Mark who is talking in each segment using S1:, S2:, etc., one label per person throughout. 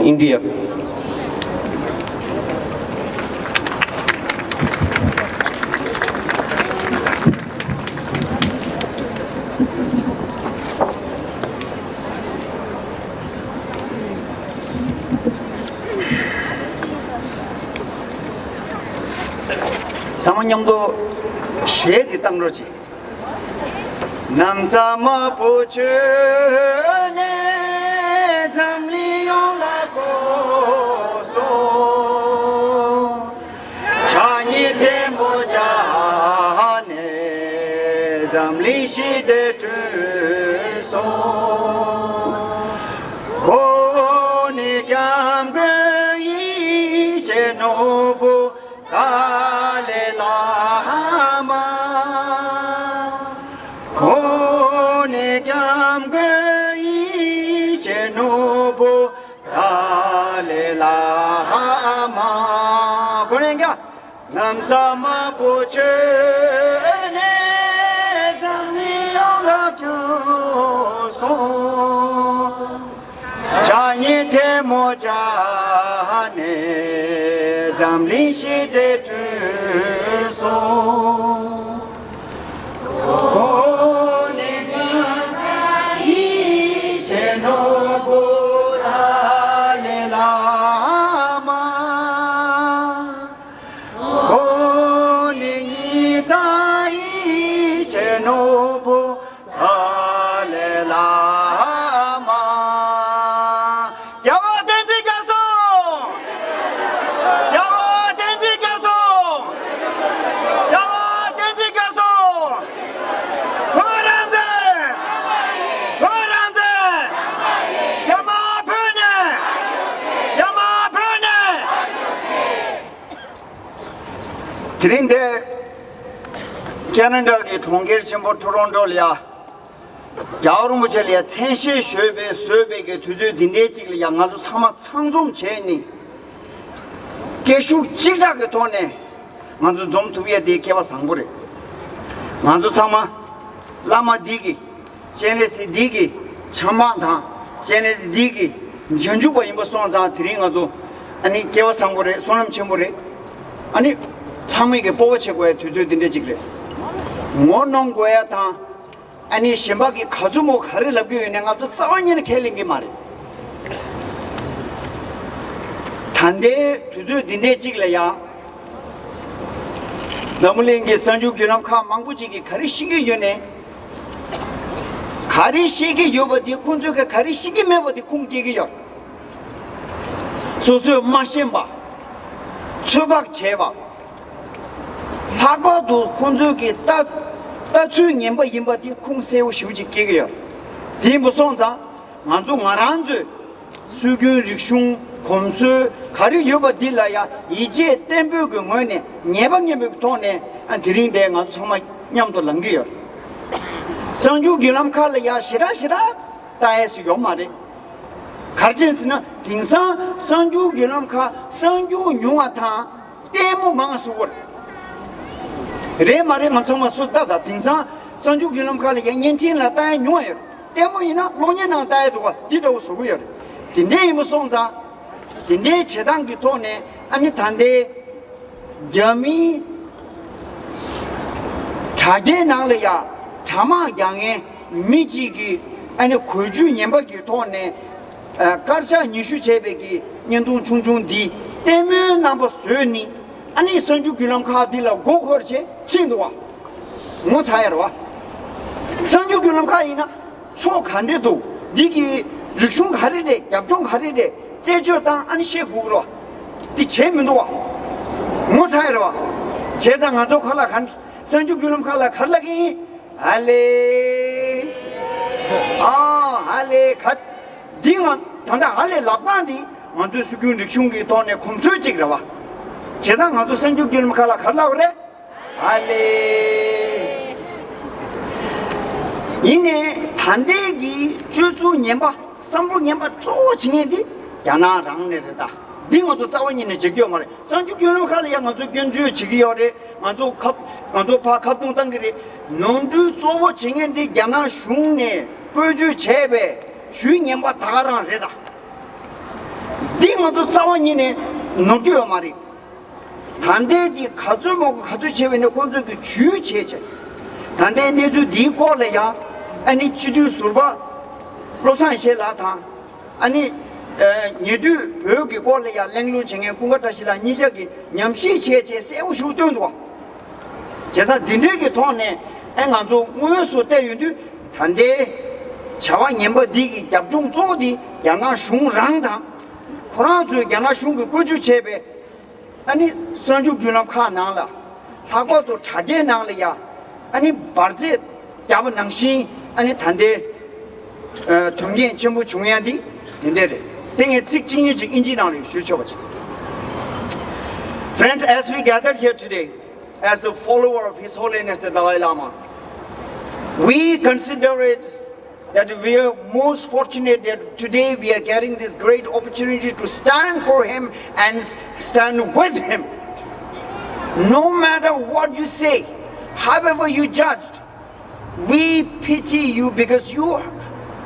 S1: India.
S2: 사모님도 쉐디 땅로지 남사 마포 전에 잠리 올라고소 자니 대모자네 잠리 시대 주소 고니 감그 이세 노부 달레라마 고네 감그 이세 노부 달레라마 고네가 남사 마포 전에 잠리 올라교소 자니 대모자네 잠리 시대 주소 고네가 이세 노부 달레라마 고네니다 이세 노부 달레라마 야와 댄지 가서 야와 댄지 가서 야와 댄지 가서 허란데 허란데 야마 푸네 야마 푸네 그런데 캐나다의 통계를 전부 토론토리아 야오르무젤리아 천시 쉐베 쉐베게 두주 딘데직을 양아주 사마 상좀 제니 계속 지자게 돈에 만주 좀 두비에 대케와 상부래 만주 사마 라마 디기 제네시 디기 참만다 제네시 디기 전주보 임보 손자 드링아주 아니 개와 상부래 손남 첨부래 아니 참에게 보고 최고의 두주 딘데직래 뭐는 거야 다 아니 심박이 가주모 가를 납기에 내가 또 싸우는 켈링이 말이 단대 두주 딘데 찍래야 자물랭게 선주 교남카 망부지기 가리시기 연에 가리시기 여버디 콘주가 가리시기 매버디 콩기기요 소소 마셴바 추박 제박 사과도 콘주기 따주년바 인바디 콩세우 쉬우지 깨게요 디무 손자 만주 마란주 수교 릭슝 곰수 가리 여바 딜라야 이제 템부그 뭐네 네방예부 돈에 안 드링데 가 정말 냠도 랑기요 성주 기람 칼야 시라시라 다에스 요 말에 가르친스는 딩상 성주 기람 카 성주 용아타 때무 망수고 रे मारे मंचमा सुता था तिंसा संजू गिलम खाले यंचिन ला ताय न्योय तेमो इना लोने ना ताय दुवा दिदो सुगुय तिंदे इमो सोंजा तिंदे छेदांग की तोने अनि थांदे जमी 차게 나려야 차마 양에 미지기 아니 고주 년박이 돈에 가르쳐 니슈 제백이 년도 중중디 때문에 남버 sö니 아니 선주 기념 카디라 고거지 친도와 뭐 차야로 선주 기념 카이나 초 간데도 니기 릭숑 가리데 yap종 가리데 제주당 아니 시국으로 이 재면도와 뭐 차야로 제장 아주 칼라 간 선주 기념 칼라 칼라기 알레 알레 갓 딩은 당당 알레 라반디 먼저 수군 릭숑기 돈에 콤소지그라 제장 아주 선주 기념 칼라 칼라 그래 알레 이네 단대기 주주 년바 삼부 년바 또 진행디 야나랑네르다 딩어도 싸워니네 저기요 말에 선주 기념 칼라 양아주 견주 지기요래 만조 파 갑동 당그리 논두 소보 진행디 야나 슝네 거주 제배 주년바 다가랑래다 딩어도 싸워니네 노교요 말이 단대디 가주 먹고 가주 제외네 건조기 주 제제 단대 내주 니 꼴래야 아니 주두 술바 로산실라타 아니 니두 벽이 꼴래야 랭루쟁에 군가다시라 니저기 냠시 제제 세우슈도도 제가 딘데게 돈에 앵아조 무여수 대윤도 단대 차와 년버 디기 잡종 조디 양아 슝랑다 코라주 양아 슝그 고주 제베 아니 선주 균합 카나라 하고도 차제 나려야 아니 바르제 야번 낭신 아니 단대 동계 전부 중요한디 된대래 등에 직진이직 인지나리 수초버지 Friends, as we gathered here today as the follower of His Holiness the Dalai Lama, we consider it that we are most fortunate that today we are getting this great opportunity to stand for him and stand with him. No matter what you say, however you judged, we pity you because you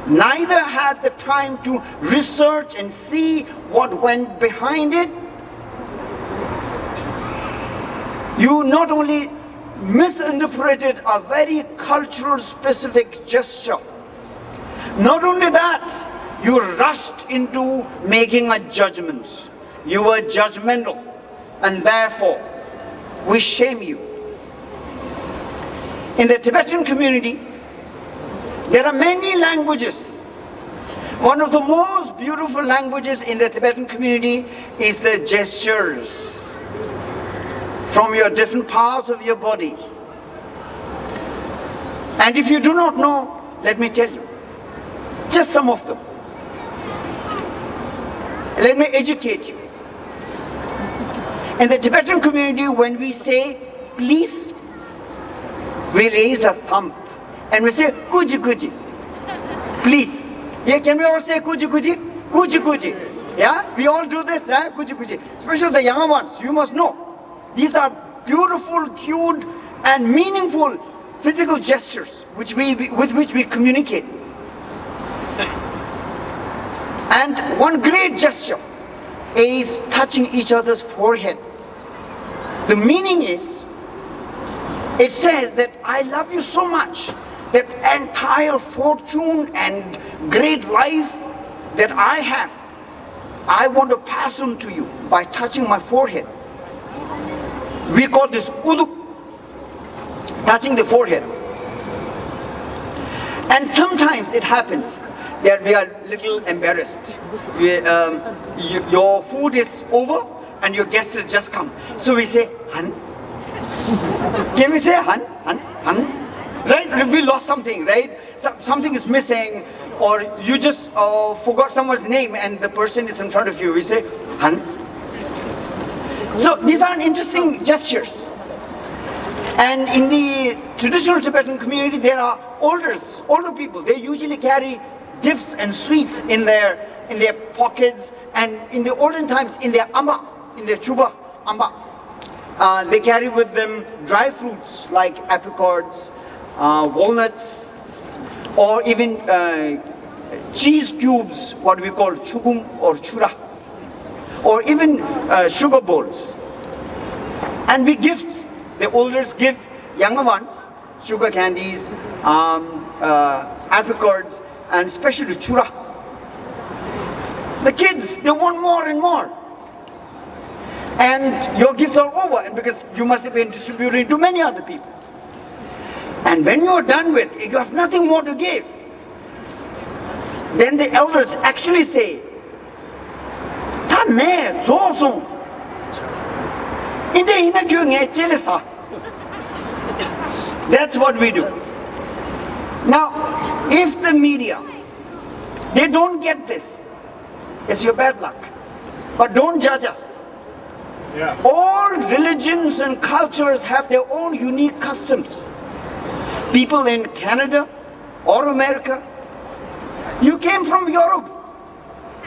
S2: neither had the time to research and see what went behind it. You not only misinterpreted a very cultural specific gesture, not only that, you rushed into making a judgment. You were judgmental, and therefore, we shame you. In the Tibetan community, there are many languages. One of the most beautiful languages in the Tibetan community is the gestures from your different parts of your body. And if you do not know, let me tell you. Just some of them. Let me educate you. In the Tibetan community, when we say please, we raise a thumb and we say kuji kuji. Please. Yeah, can we all say kuji kuji? Kuji kuji. Yeah, we all do this, right? Kuji kuji. Especially the younger ones, you must know. These are beautiful, cute, and meaningful physical gestures with which we communicate. And one great gesture is touching each other's forehead. The meaning is, it says that I love you so much that entire fortune and great life that I have, I want to pass on to you by touching my forehead. We call this udu, touching the forehead. And sometimes it happens that we are a little embarrassed. Your food is over and your guest has just come. So we say, Han. Can we say Han? Han? Han? Right? We lost something, right? Something is missing, or you just forgot someone's name and the person is in front of you. We say, Han. So these are interesting gestures. And in the traditional Tibetan community, there are older people. They usually carry gifts and sweets in their pockets, and in the olden times in their amba, in their chuba amba, they carry with them dry fruits like apricots, walnuts, or even cheese cubes, what we call chugum or chura, or even sugar bowls. And we gift, the elders give younger ones sugar candies, apricots, and especially chura. The kids, they want more and more. And your gifts are over, and because you must have been distributed to many other people. And when you are done with, you have nothing more to give. Then the elders actually say, "Ta me zosong, inde ina kyu nge chelesa." That's what we do. Now, if the media, they don't get this, it's your bad luck. But don't judge us. Yeah. All religions and cultures have their own unique customs. People in Canada or America, you came from Europe,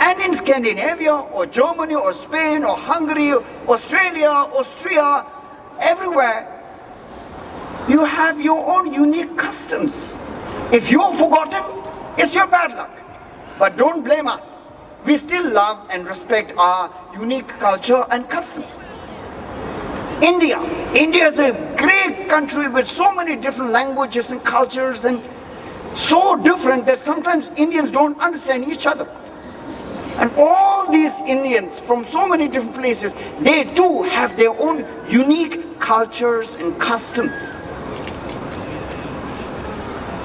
S2: and in Scandinavia or Germany or Spain or Hungary, Australia, Austria, everywhere, you have your own unique customs. If you're forgotten, it's your bad luck. But don't blame us. we still love and respect our unique culture and customs. India is a great country with so many different languages and cultures, and so different that sometimes Indians don't understand each other. And all these Indians from so many different places, they too have their own unique cultures and customs.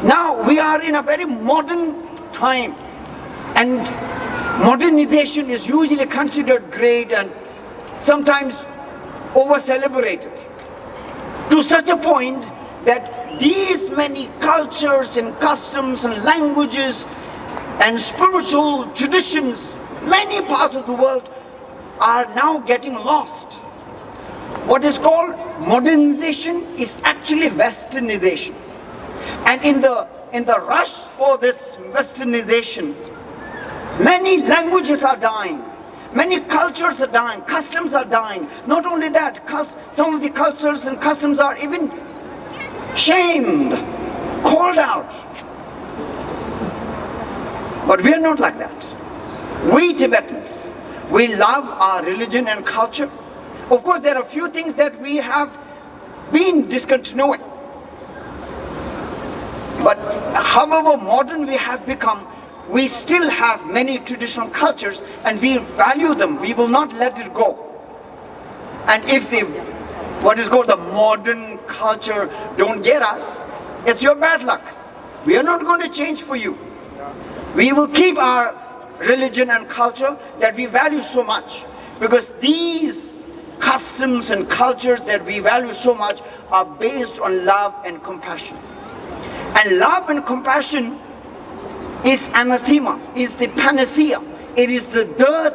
S2: Now we are in a very modern time, and modernization is usually considered great and sometimes over-celebrated, to such a point that these many cultures and customs and languages and spiritual traditions, many parts of the world are now getting lost. What is called modernization is actually westernization. And in the rush for this westernization, many languages are dying, many cultures are dying, customs are dying. Not only that, some of the cultures and customs are even shamed, called out. But we are not like that. We Tibetans, we love our religion and culture. Of course, there are a few things that we have been discontinuing. But however modern we have become, we still have many traditional cultures and we value them. We will not let it go. And if what is called the modern culture don't get us, it's your bad luck. We are not going to change for you. We will keep our religion and culture that we value so much, because these customs and cultures that we value so much are based on love and compassion. And love and compassion is anathema, is the panacea. It is the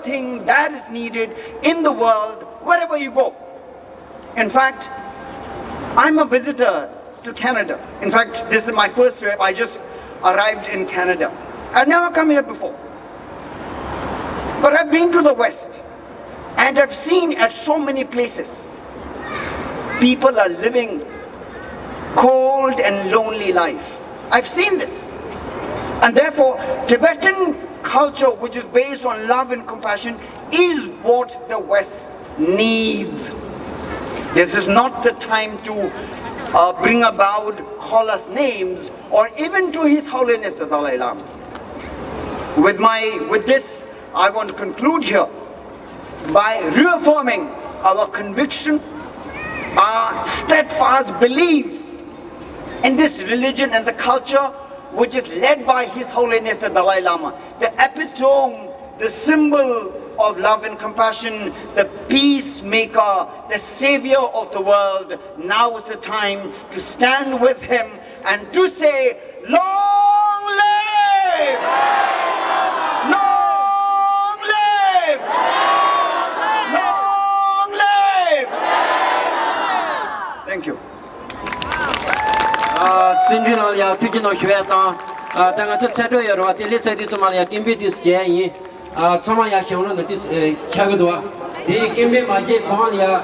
S2: thing that is needed in the world wherever you go. In fact, I'm a visitor to Canada. In fact, this is my first trip. I just arrived in Canada. I've never come here before. But I've been to the West, and I've seen at so many places, people are living cold and lonely life. I've seen this. And therefore, Tibetan culture, which is based on love and compassion, is what the West needs. This is not the time to bring about, call us names, or even to His Holiness the Dalai Lama. With this, I want to conclude here by reaffirming our conviction, our steadfast belief in this religion and the culture which is led by His Holiness the Dalai Lama, the epitome, the symbol of love and compassion, the peacemaker, the savior of the world. Now is the time to stand with him and to say, long live! Long live! Long live! Thank you.
S1: 真正老呀，最近老学当但我这车队也说，这里车的怎么了？根本的是建议怎么样形容的？这个多，这根本嘛，这光了。